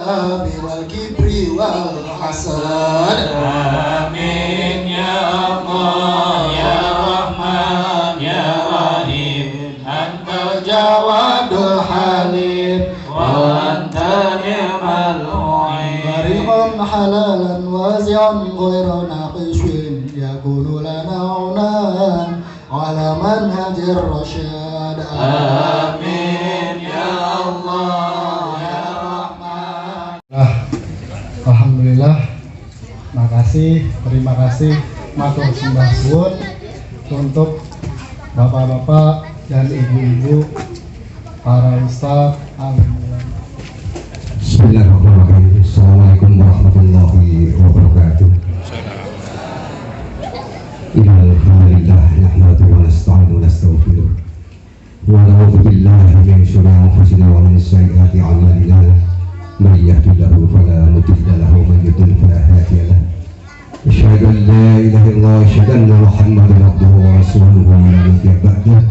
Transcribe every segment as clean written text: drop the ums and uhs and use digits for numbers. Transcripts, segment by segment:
بالكبر والحسد آمين يا الله يا رحمن يا رحيم أنت الجواد الحليم وأنت نعم المعين رزقا حلالا واسعا غير ناقص يكون لنا عونان على منهج الرشاد آمين يا الله يا رحمن. Alhamdulillah, terima kasih matur sembah suwun untuk bapak-bapak dan ibu-ibu, para ustaz. Alhamdulillah. Bismillahirrahmanirrahim. Assalamualaikum warahmatullahi wabarakatuh. Alhamdulillah, nahmaduhu wa nasta'inuhu wa nastaghfiruh. Wa na'udzu billahi min shururi anfusina wa min sayyiati a'malina. Man yahdihillahu fala mudilla lahu wa man yudlil fala hadiya lahu. Asyhadu an la ilaha illallah wa asyhadu anna Muhammadan abduhu wa rasuluhu la nabiyya ba'dahu.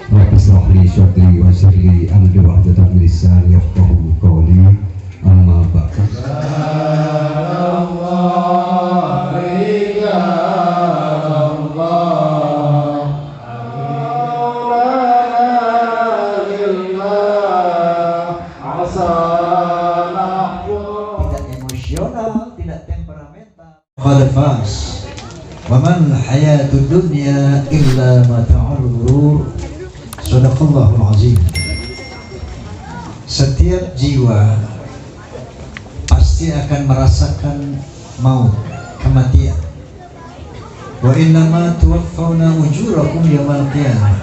Rabbi ishrah li sadri wa yassir li amri wahlul lisani yafqahu qawli. Amma ba'du. Khalafas wa man hayatud dunya illa mata'ul ghurur. Sadaqallahul azim. Setiap jiwa pasti akan merasakan maut, kematian. Wa innama tuwaffawna ujurakum yawmal qiyamah.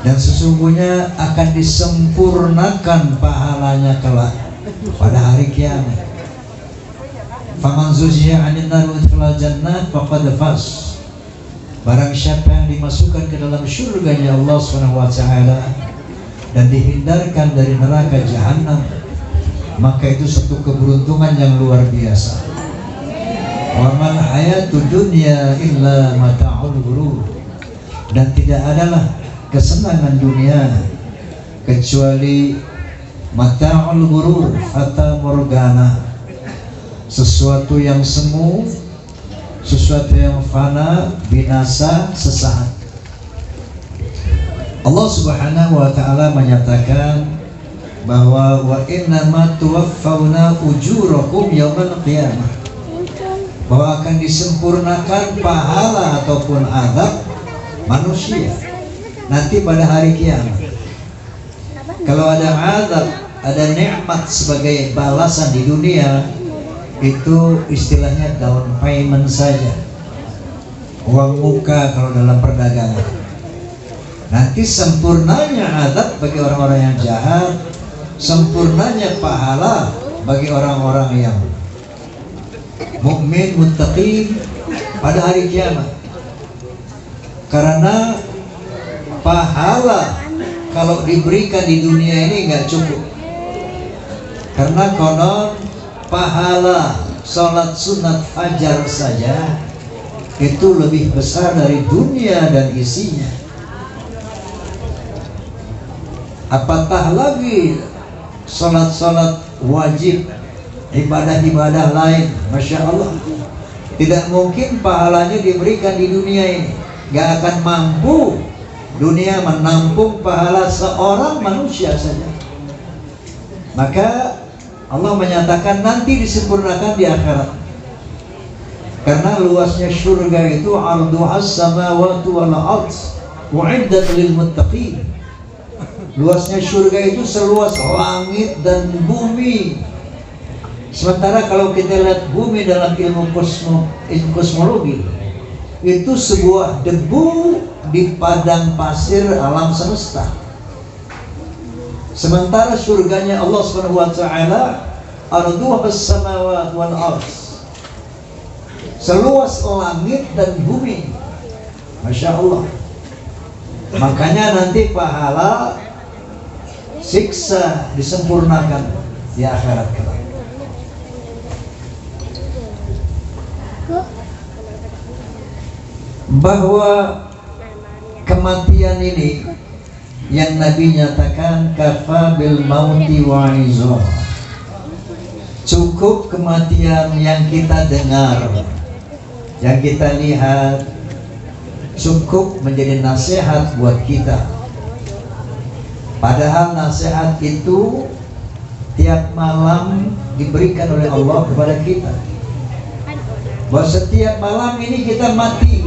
Dan sesungguhnya akan disempurnakan pahalanya kelak pada hari kiamat. Faman zuziya 'anil nar wa udkhila jannah faqad faz. Barang siapa yang dimasukkan ke dalam surganya Allah Subhanahu wa taala dan dihindarkan dari neraka jahanam, maka itu satu keberuntungan yang luar biasa. Wa mal hayatud dunya illa mata'ul ghurur. Dan tidak adalah kesenangan dunia kecuali mata'ul ghurur, fata morgana, sesuatu yang semu, sesuatu yang fana, binasa sesaat. Allah Subhanahu wa taala menyatakan bahwa wa innama tuwaffawna ujurakum yaumal qiyamah, bahwa akan disempurnakan pahala ataupun azab manusia nanti pada hari kiamat. Kalau ada azab, ada nikmat sebagai balasan di dunia, itu istilahnya down payment saja, uang muka kalau dalam perdagangan. Nanti sempurnanya azab bagi orang-orang yang jahat, sempurnanya pahala bagi orang-orang yang mukmin muttaqin pada hari kiamat. Karena pahala kalau diberikan di dunia ini nggak cukup. Karena konon pahala sholat sunat fajar saja itu lebih besar dari dunia dan isinya. Apatah lagi sholat-sholat wajib, ibadah-ibadah lain. Masya Allah, tidak mungkin pahalanya diberikan di dunia ini. Gak akan mampu dunia menampung pahala seorang manusia saja. Maka Allah menyatakan nanti disempurnakan di akhirat. Karena luasnya surga itu arduhas samawati wal ardh u'iddat lil muttaqin. Luasnya surga itu seluas langit dan bumi. Sementara kalau kita lihat bumi dalam ilmu kosmologi, itu sebuah debu di padang pasir alam semesta. Sementara surganya Allah Subhanahu wa taala arduhas samawati wal ardh, seluas langit dan bumi. Masya Allah. Makanya nanti pahala siksa disempurnakan di akhirat kelak. Bahwa kematian ini yang Nabi nyatakan kafa bil mauti wa'izah, Cukup kematian yang kita dengar, yang kita lihat, cukup menjadi nasihat buat kita. Padahal nasihat itu tiap malam diberikan oleh Allah kepada kita, bahwa setiap malam ini kita mati.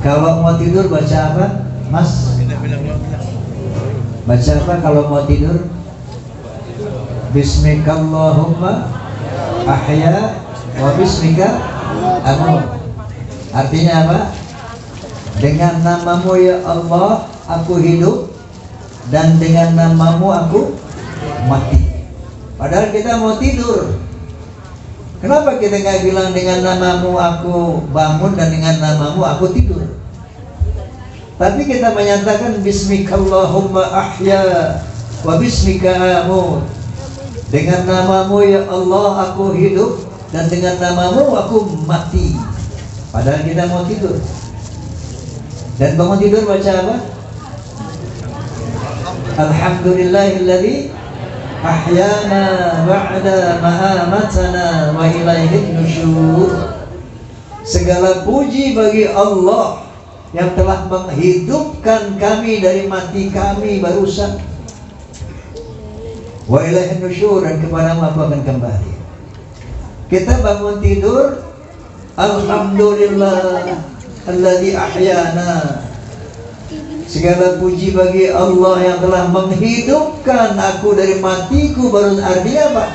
Kalau mau tidur baca apa, Mas? Baca apa kalau mau tidur? Bismikallahumma ahya wa bismika amut. Artinya apa? Dengan namamu ya Allah aku hidup, dan dengan namamu aku mati. Padahal kita mau tidur. Kenapa kita nggak bilang dengan namamu aku bangun dan dengan namamu aku tidur? Tapi kita menyatakan Bismikallahumma ahya wa bismika amut. Dengan namamu ya Allah aku hidup, dan dengan namamu aku mati. Padahal kita mau tidur. Dan bangun tidur baca apa? Alhamdulillahilladzi ahyana ba'da ma amatana wa ilaihin nusyur. Segala puji bagi Allah yang telah menghidupkan kami dari mati kami barusan. Wa ilaihin nusyur, dan kepadamu aku akan kembali. Kita bangun tidur, alhamdulillah alladzi ahyana. Segala puji bagi Allah yang telah menghidupkan aku dari matiku baru. Artinya apa?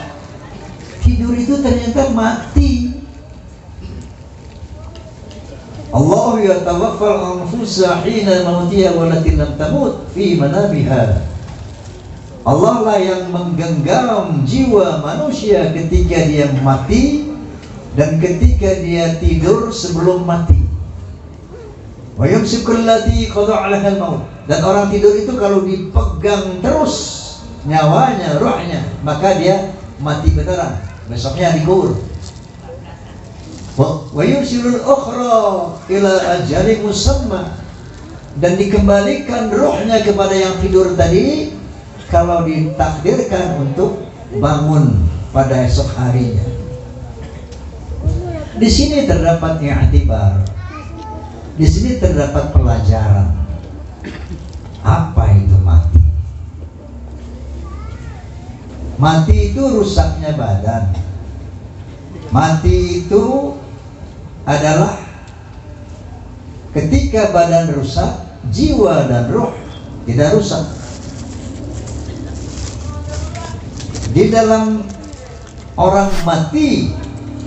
Tidur itu ternyata mati. Allah yatawaffal anfusa hina mautiha walakin lam tamut fi manabiha. Allah lah yang menggenggam jiwa manusia ketika dia mati dan ketika dia tidur sebelum mati. Wa yumsikul lati qada 'alaiha al-maut. Dan orang tidur itu kalau dipegang terus nyawanya, ruhnya, maka dia mati beneran. Besoknya dikubur. Wa yursilul ukhra ila ajalin musamma. Dan dikembalikan ruhnya kepada yang tidur tadi kalau ditakdirkan untuk bangun pada esok harinya. Di sini terdapat i'tibar. Di sini terdapat pelajaran. Apa itu mati? Mati itu rusaknya badan. Mati itu adalah ketika badan rusak, jiwa dan roh tidak rusak. Di dalam orang mati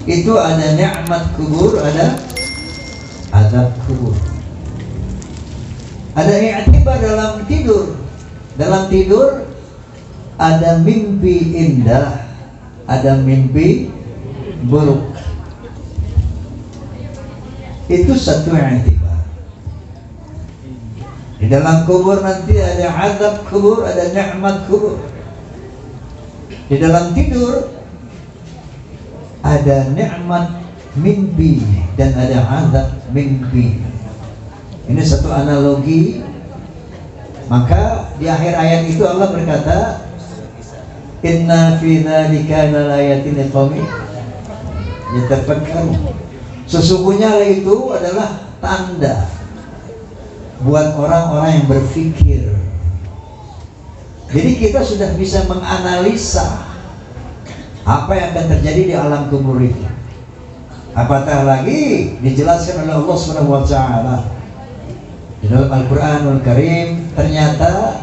itu ada nikmat kubur, ada azab kubur. Ada i'tibar dalam tidur. Dalam tidur ada mimpi indah, ada mimpi buruk. Itu satu i'tibar. Di dalam kubur nanti ada azab kubur, ada nikmat kubur. Di dalam tidur ada nikmat mimpi dan ada azab mimpi. Ini satu analogi. Maka di akhir ayat itu Allah berkata, inna fi dzalika laayatin liqaumin yatafakkarun. Sesungguhnya itu adalah tanda buat orang-orang yang berpikir. Jadi kita sudah bisa menganalisa apa yang akan terjadi di alam kubur itu. Apatah lagi dijelaskan oleh Allah Subhanahu wa taala di dalam Al-Qur'anul Karim, ternyata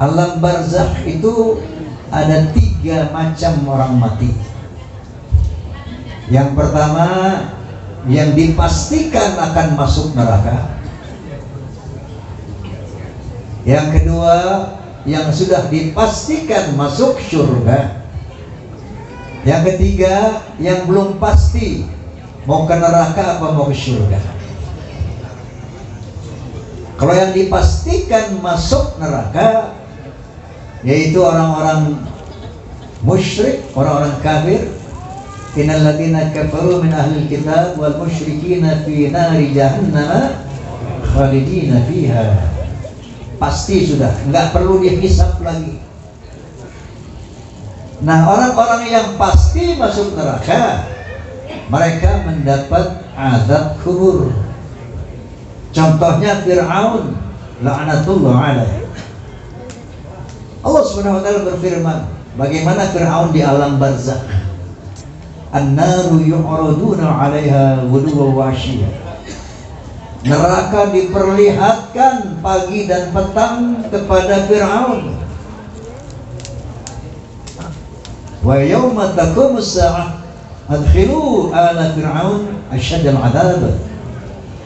alam barzakh itu ada 3 macam orang mati. Yang pertama, yang dipastikan akan masuk neraka. Yang kedua, yang sudah dipastikan masuk surga. Yang ketiga, yang belum pasti mau ke neraka apa mau ke surga. Kalau yang dipastikan masuk neraka, yaitu orang-orang musyrik, orang-orang kafir. Innal ladzina kafaru min ahlil kitab wal musyrikina fi nari jahannam khalidina fiha. pasti sudah, nggak perlu dihisap lagi. Nah, orang-orang yang pasti masuk neraka, mereka mendapat azab kubur. Contohnya Fir'aun, la'natullah alaih. Allah Subhanahu wa taala berfirman, bagaimana Fir'aun di alam barzakh. An-naru yu'raduna 'alaiha ghuduwwan wa 'ashiyyan. Neraka diperlihatkan pagi dan petang kepada Fir'aun. Wa yawma taqumus sa'ah adkhilu ala Fir'aun asyaddal 'adzab.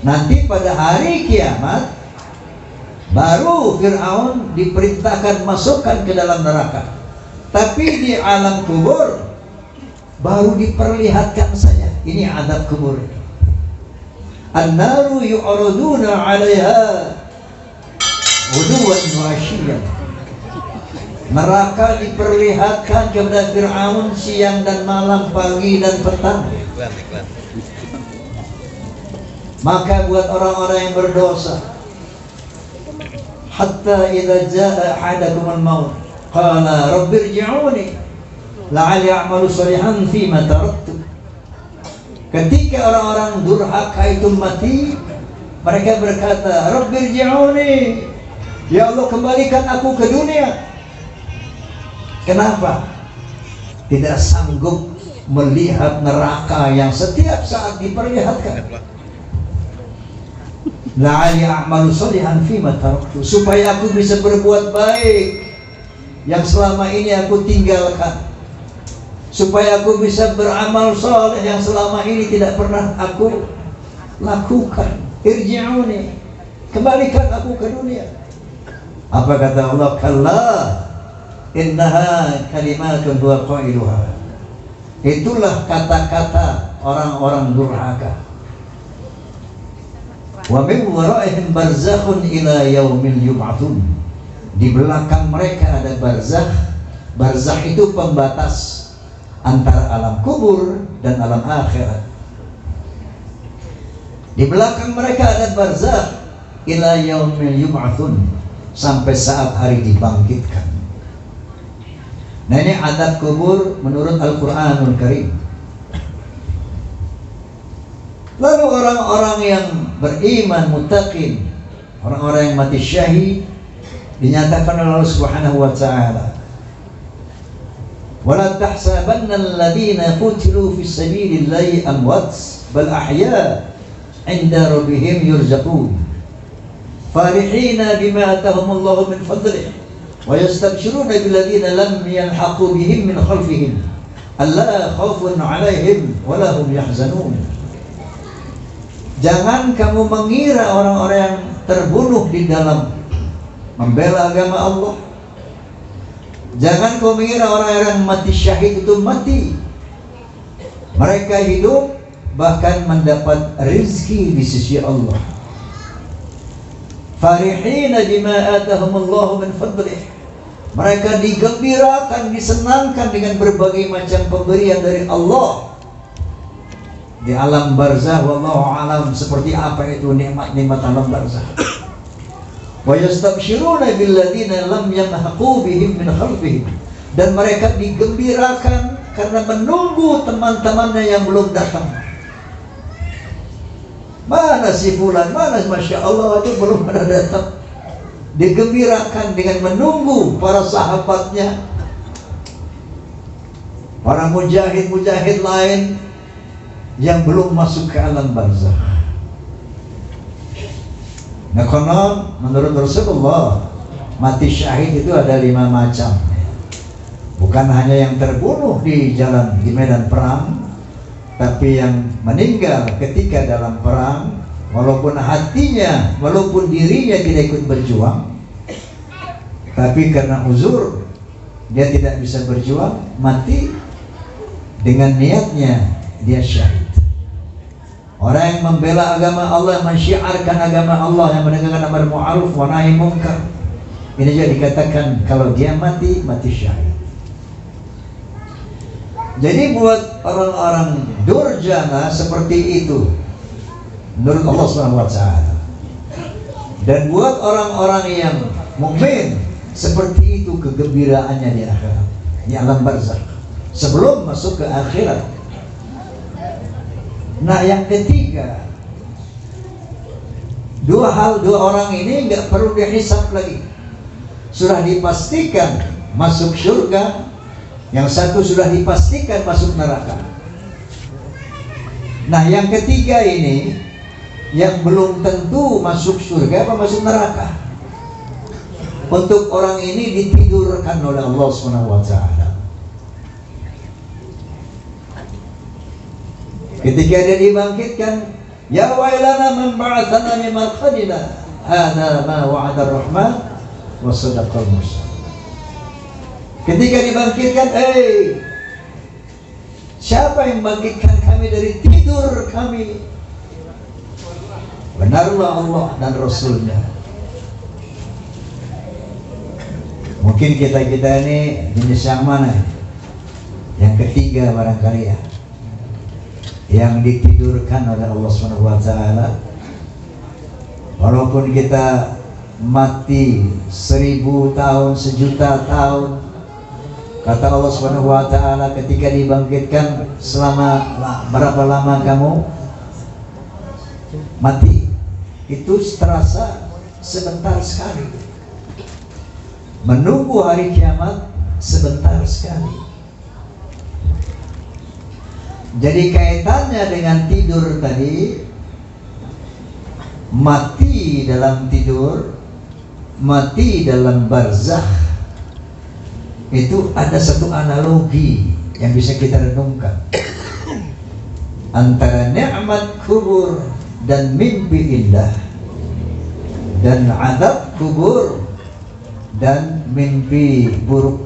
Nanti pada hari kiamat baru Fir'aun diperintahkan masukkan ke dalam neraka. Tapi di alam kubur baru diperlihatkan saja. Ini azab kubur. An-naru yu'raduna 'alaiha ghuduwwan wa 'ashiyyan. Neraka diperlihatkan kepada Fir'aun siang dan malam, pagi dan petang. Maka buat orang-orang yang berdosa, hatta idza jaa ahadakum al-maut qala rabbirji'uni la'alli a'malu shalihan fima taraktu. Ketika orang-orang durhaka itu mati, mereka berkata, rabbirji'uni, ya Allah kembalikan aku ke dunia. Kenapa? Tidak sanggup melihat neraka yang setiap saat diperlihatkan. La'alli a'malu shalihan fima taraktu, supaya aku bisa berbuat baik yang selama ini aku tinggalkan, supaya aku bisa beramal saleh yang selama ini tidak pernah aku lakukan. Irji'uni, kembalikan aku ke dunia. Apa kata Allah? Kalla innaha kalimatun huwa qailuha. Itulah kata-kata orang-orang durhaka. Wa min waraihim barzakhun ila yaumil yub'atsun. Di belakang mereka ada barzakh. Barzakh itu pembatas antara alam kubur dan alam akhirat. Di belakang mereka ada barzakh ila yaumil yub'atsun, sampai saat hari dibangkitkan. Nah, ini azab kubur menurut Al-Qur'anul Karim. Lalu orang-orang yang beriman muttaqin, orang-orang yang mati syahid, dinyatakan oleh Allah Subhanahu wa taala, wala tahsabanna alladhina qutilu fi sabilillahi amwat bal ahya 'inda rabbihim yurzaqun farihina bima atahumullahu min fadlihi wa yastabshiruna billadhina lam yalhaqu bihim min khalfihim alla khaufun 'alaihim wa la hum yahzanun. Jangan kamu mengira orang-orang yang terbunuh di dalam membela agama Allah. Jangan kau mengira orang-orang mati syahid itu mati. Mereka hidup bahkan mendapat rezeki di sisi Allah. Farihina bima atahumullahu min fadlih. Mereka digembirakan, disenangkan dengan berbagai macam pemberian dari Allah. Di alam barzakh, wallahu alam seperti apa itu nikmat-nikmat alam barzakh. Wa yastabshiruna billadzina lam yalhaqu bihim min khalfihim. Dan mereka digembirakan karena menunggu teman-temannya yang belum datang. Mana si fulan, mana masya Allah itu belum ada datang. Digembirakan dengan menunggu para sahabatnya, para mujahid-mujahid lain yang belum masuk ke alam barzakh. Nah, konon menurut Rasulullah mati syahid itu ada 5 macam. Bukan hanya yang terbunuh di jalan, di medan perang, tapi yang meninggal ketika dalam perang, walaupun hatinya, walaupun dirinya tidak ikut berjuang, tapi karena uzur dia tidak bisa berjuang, mati dengan niatnya dia syahid. Orang yang membela agama Allah, mensyiarkan agama Allah, yang menegakkan amar ma'ruf wa nahi munkar, ini juga dikatakan kalau dia mati, mati syahid. Jadi buat orang-orang durjana seperti itu menurut Allah SWT, dan buat orang-orang yang mukmin seperti itu kegembiraannya di akhirat, di alam barzakh sebelum masuk ke akhirat. Nah, yang ketiga, dua orang ini nggak perlu dihisab lagi, sudah dipastikan masuk surga, yang satu sudah dipastikan masuk neraka. Nah, yang ketiga ini yang belum tentu masuk surga apa masuk neraka. Untuk orang ini ditidurkan oleh Allah SWT. Ketika dia dibangkitkan, ya wailana man ba'athana min marqadina, hadza ma wa'ada ar-rahman wa sadaqal mursalin. Ketika dibangkitkan, siapa yang membangkitkan kami dari tidur kami? Benarlah Allah dan Rasulnya. Mungkin kita ini jenis yang mana? Yang ketiga barangkali ya, yang ditidurkan oleh Allah SWT. Walaupun kita mati 1000 tahun, 1.000.000 tahun, kata Allah SWT ketika dibangkitkan, selama berapa lama kamu mati? Itu terasa sebentar sekali. Menunggu hari kiamat sebentar sekali. Jadi kaitannya dengan tidur tadi, mati dalam tidur, mati dalam barzakh, itu ada satu analogi yang bisa kita renungkan antara nikmat kubur dan mimpi indah, dan azab kubur dan mimpi buruk.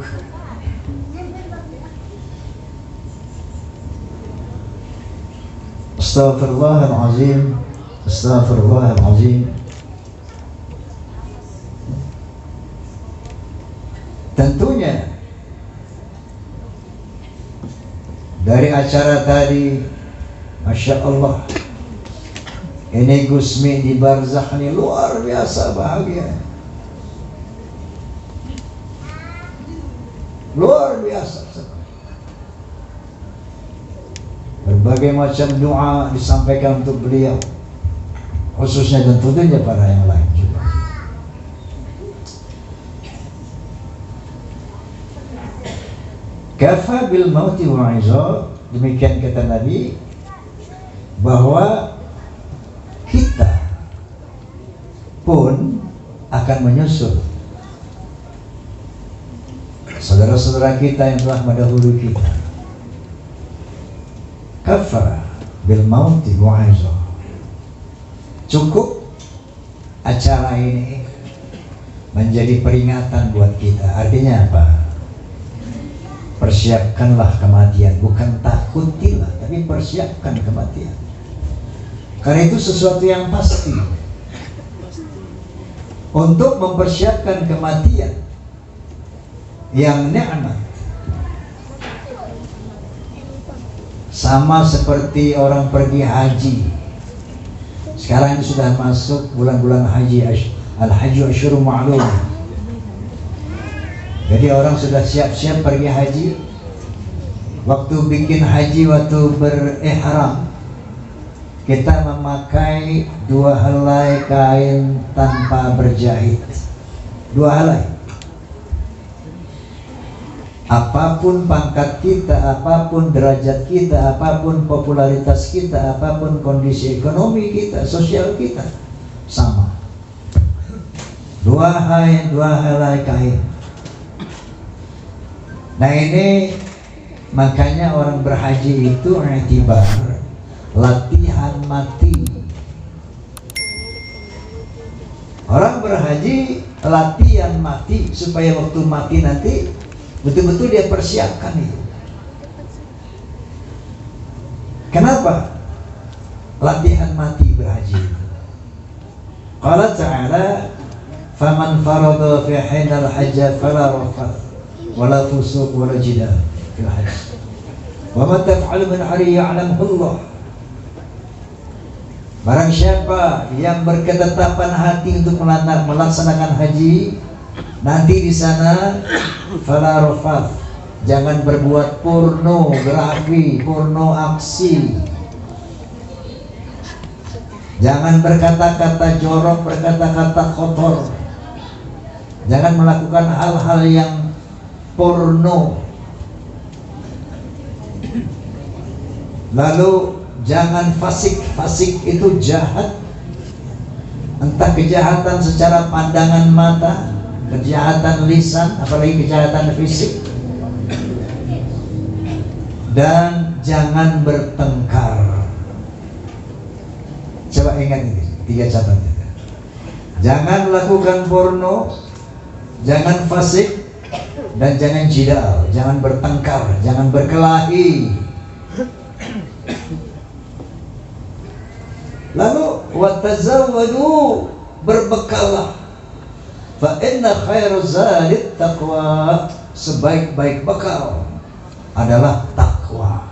Astaghfirullahalazim, astaghfirullahalazim. Tentunya dari acara tadi, Masya Allah, ini Gusmi di barzakh ini luar biasa bahagia, luar biasa. Berbagai macam doa disampaikan untuk beliau, khususnya dan tentunya para yang lain juga. Kafa bil mauti wa'iza, demikian kata Nabi, bahwa kita pun akan menyusul saudara-saudara kita yang telah mendahului kita. Kafa bil mauti wa'iza, cukup acara ini menjadi peringatan buat kita. Artinya apa? Persiapkanlah kematian, bukan takutilah, tapi persiapkan kematian. Karena itu sesuatu yang pasti. Untuk mempersiapkan kematian yang nikmat, sama seperti orang pergi haji. Sekarang ini sudah masuk bulan-bulan haji, al-hajju asyhurun ma'lum. Jadi orang sudah siap-siap pergi haji. Waktu bikin haji, waktu berihram, kita memakai 2 helai kain tanpa berjahit. 2 helai. Apapun pangkat kita, apapun derajat kita, apapun popularitas kita, apapun kondisi ekonomi kita, sosial kita, sama. 2 helai kain. Nah, ini makanya orang berhaji itu i'tibar, latihan mati. Orang berhaji latihan mati supaya waktu mati nanti betul-betul dia persiapkan itu. Kenapa? Latihan mati berhaji. Qala ta'ala, faman farada fi hinal hajja fala rafath wala fusuq wala jidal fil hajj wa ma taf'alu min khairin ya'lamhu Allah. Barang siapa yang berketetapan hati untuk melaksanakan haji, Nanti di sana fala rafath, jangan berbuat pornografi, porno aksi. Jangan berkata-kata jorok, berkata-kata kotor. Jangan melakukan hal-hal yang porno. Lalu jangan fasik. Fasik itu jahat. Entah kejahatan secara pandangan mata, kejahatan lisan, apalagi kejahatan fisik. Dan jangan bertengkar. Coba ingat ini, 3 catatan. Jangan melakukan porno, jangan fasik, dan jangan jidal, jangan bertengkar, jangan berkelahi. Lalu watazawwadu, berbekallah. Fa inna khairu zadit taqwa, sebaik-baik bekal adalah takwa.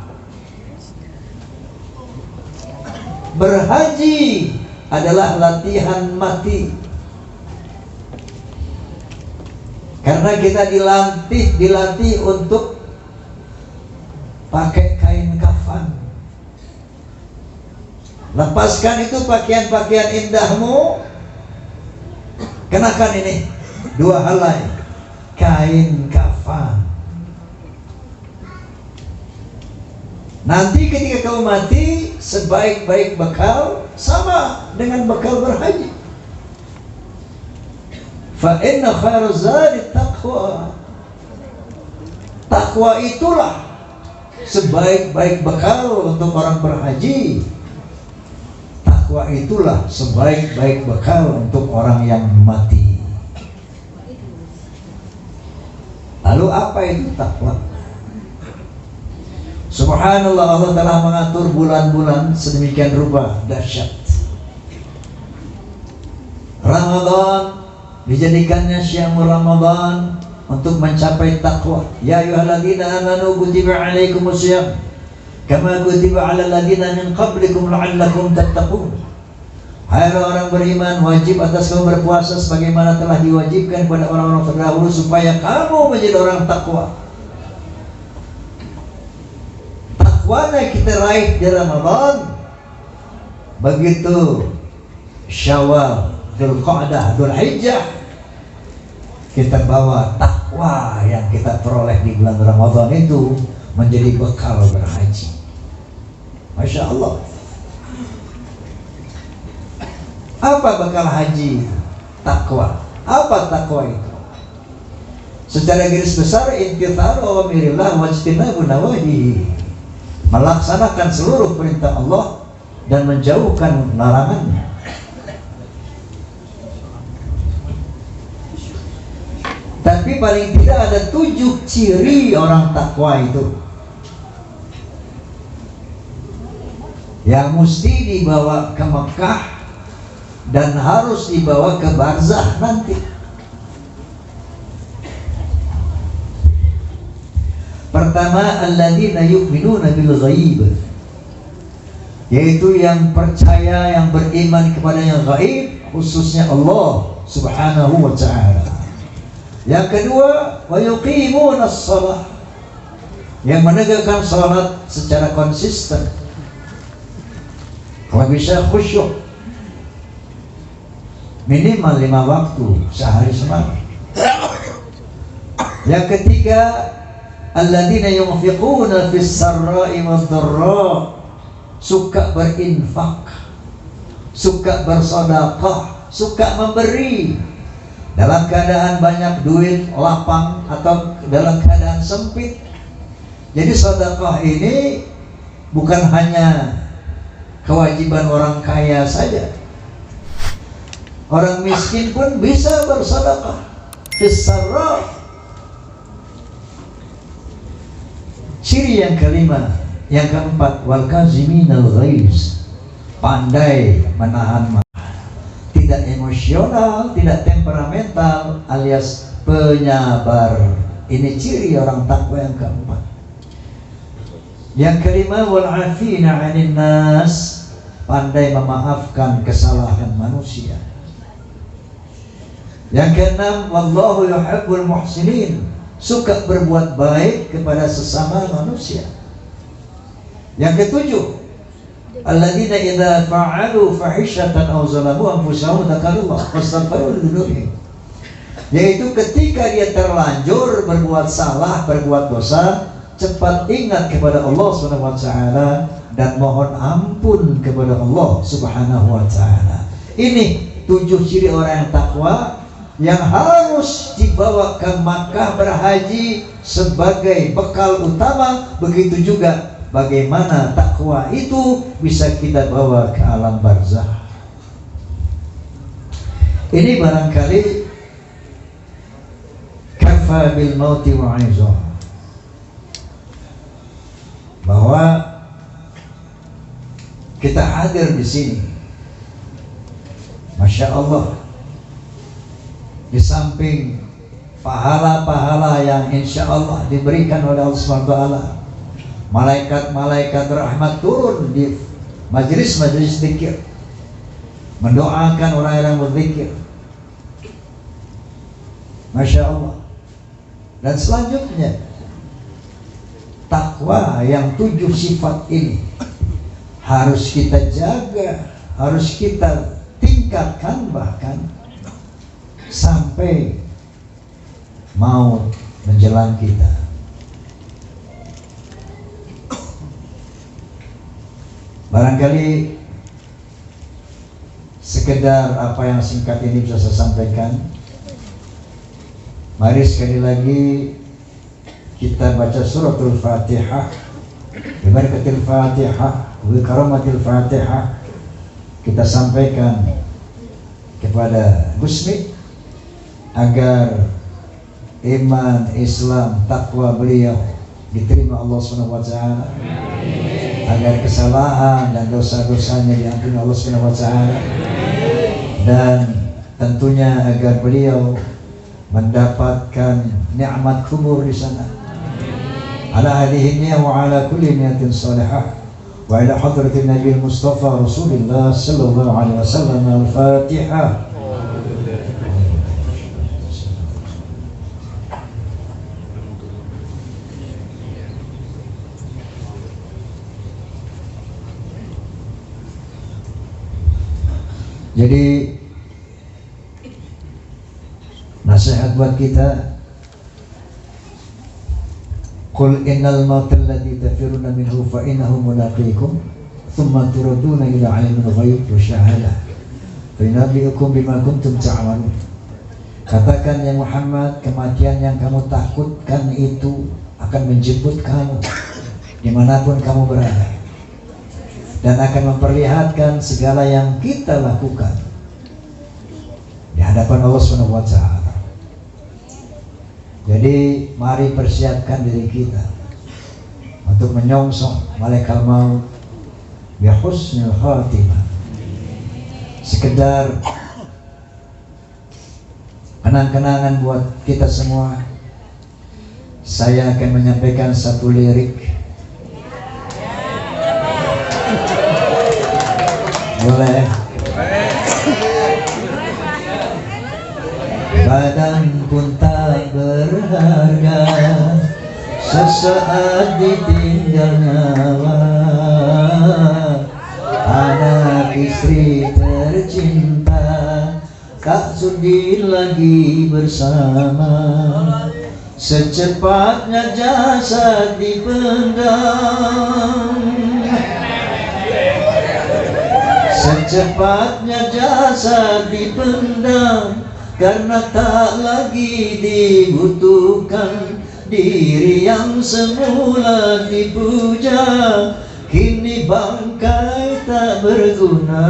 Berhaji adalah latihan mati. Karena kita dilatih untuk pakai kain kafan. Lepaskan itu pakaian-pakaian indahmu, kenakan ini 2 helai kain kafan. Nanti ketika kau mati, sebaik-baik bekal sama dengan bekal berhaji. Fa inna khairu zadi taqwa. Takwa itulah sebaik-baik bekal untuk orang berhaji. Takwa itulah sebaik-baik bekal untuk orang yang mati. Lalu apa itu takwa? Subhanallah, Allah telah mengatur bulan-bulan sedemikian rupa dahsyat. Ramadan dijadikannya syahrul Ramadan untuk mencapai takwa. Ya ayyuhalladzina amanu kutiba alaikumusiyam kama kutiba alal ladzina min qablikum la'allakum tattaqun. Hai orang beriman, wajib atas kamu berpuasa sebagaimana telah diwajibkan kepada orang-orang terdahulu supaya kamu menjadi orang takwa. Takwana kita raih di Ramadan. Begitu Syawal, Dzulqa'dah, Dzulhijjah, kita bawa takwa yang kita peroleh di bulan Ramadan itu menjadi bekal berhaji. Masya Allah. Apa bekal haji? Takwa. Apa takwa itu? Secara garis besar, imtithalu awamirillah wajtinabu nawahi, melaksanakan seluruh perintah Allah dan menjauhkan larangannya. Tapi paling tidak ada 7 ciri orang takwa itu yang mesti dibawa ke Mekah dan harus dibawa ke barzakh nanti. Pertama, alladzina yu'minuna bil ghaib, yaitu yang percaya, yang beriman kepada yang gaib, khususnya Allah Subhanahu wa ta'ala. Yang kedua, wa yuqimuna shalah, yang menegakkan salat secara konsisten. Kalau bisa khusyuk, minimal 5 waktu sehari semalam. Yang ketiga, alladzina yunfiquna fis sarra'i wad dharra, suka berinfak, suka bersedekah, suka memberi dalam keadaan banyak duit, lapang, atau dalam keadaan sempit. Jadi sedekah ini bukan hanya kewajiban orang kaya saja. Orang miskin pun bisa bersedekah. Fis sarra. Ciri yang kelima, yang keempat, wal kaziminal ghaiz, pandai menahan marah, tidak emosional, tidak temperamental, alias penyabar. Ini ciri orang takwa yang keempat. Yang kelima, wal afina 'anil nas, pandai memaafkan kesalahan manusia. Yang keenam, wallahu yuhibbul muhsinin, suka berbuat baik kepada sesama manusia. Yang ketujuh, alladzina idza fa'alu fahishatan aw zalamu anfusahum dzakarullah fastaghfiru lidzunubihim, yaitu ketika dia terlanjur berbuat salah, berbuat dosa, cepat ingat kepada Allah Subhanahu wa taala dan mohon ampun kepada Allah Subhanahu wa taala. Ini 7 ciri orang yang takwa yang harus dibawa ke Makkah berhaji sebagai bekal utama. Begitu juga bagaimana takwa itu bisa kita bawa ke alam barzakh. Ini barangkali kafa bil mauti wa'izah, bahwa kita hadir di sini, Masya Allah, di samping pahala-pahala yang insya Allah diberikan oleh Allah SWT, malaikat-malaikat rahmat turun di majelis-majelis zikir, mendoakan orang yang berzikir, Masya Allah. Dan selanjutnya, takwa yang 7 sifat ini harus kita jaga, harus kita tingkatkan, bahkan sampai maut menjelang kita. Barangkali sekedar apa yang singkat ini bisa saya sampaikan. Mari sekali lagi kita baca suratul Fatihah, bibarakatil Fatihah, bi karamatil Fatihah. Kita sampaikan kepada Gusmi agar iman, Islam, takwa beliau diterima Allah Subhanahu wa taala, agar kesalahan dan dosa-dosanya diampuni Allah Subhanahu wa taala, dan tentunya agar beliau mendapatkan nikmat kubur di sana. Ala hadhihi niyyah wa ala kulli niyatin salihah wa ila hadratin Nabi Mustafa Rasulullah sallallahu alaihi wasallam. Al-Fatihah. Jadi nasihat buat kita, qul innal mautal ladzi tafiruna minhu fa innahu mulaqikum thumma turaduna ila 'alimil ghaib wa syahadah fa yunabbi'ukum bima kuntum ta'malun. Katakan ya Muhammad, kematian yang kamu takutkan itu akan menjemput kamu dimanapun kamu berada, dan akan memperlihatkan segala yang kita lakukan di hadapan Allah Subhanahu wa taala. Jadi mari persiapkan diri kita untuk menyongsong malaikat maut bi husnul khatimah. Sekedar kenang-kenangan buat kita semua, saya akan menyampaikan satu lirik. Boleh? Badan pun tak berharga, sesaat ditinggal nyawa. Anak istri tercinta tak sudi lagi bersama. Secepatnya jasad dipendam, secepatnya jasad dipendam, karena tak lagi dibutuhkan. Diri yang semula dipuja kini bangkai tak berguna.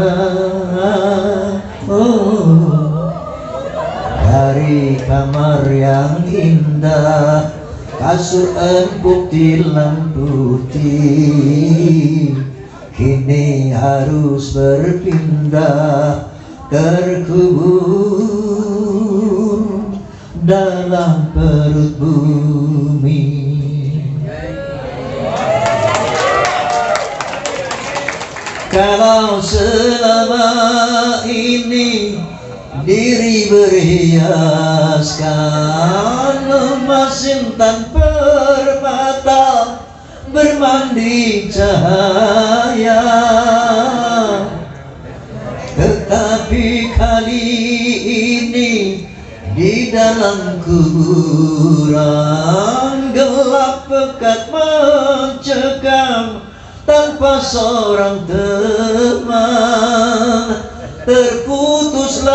Dari kamar yang indah, kasur empuk tilam putih, kini harus berpindah terkubur dalam perut bumi. Kalau selama ini diri berhiaskan emas intan permata bermandi cahaya. Tetapi kali ini di dalam kuburan gelap pekat mencekam tanpa seorang teman. Terputuslah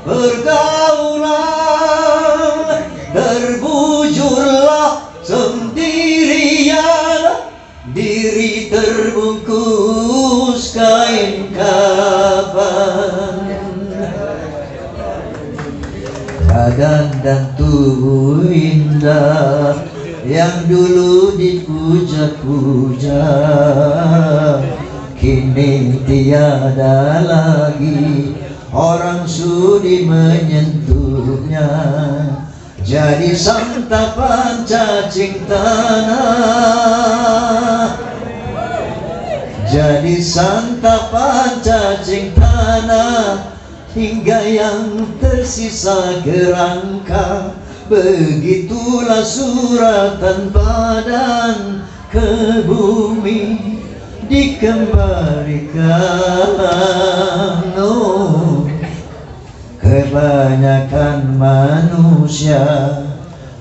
pergaulan, terbujurlah sendirian, diri terbungkus kain kafan. Badan dan tubuh indah yang dulu dipuja-puja kini tiada lagi orang sudi menyentuhnya. Jadi santapan cacing tanah, jadi santapan cacing tanah, hingga yang tersisa kerangka. Begitulah suratan badan ke bumi dikembalikan. Oh, kebanyakan manusia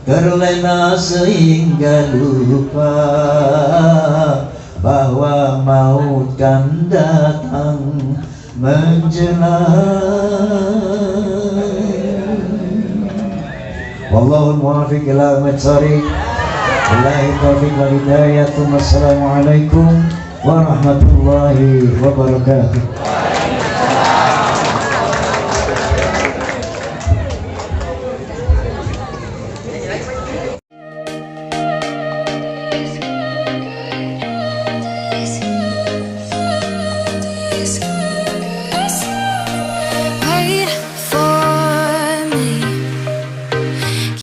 terlena sehingga lupa bahwa maut kan datang menjelang. Wallahul muwaffiq ila aqwamit thoriq. Billahi taufiq wal hidayah. Wassalamualaikum warahmatullahi wabarakatuh.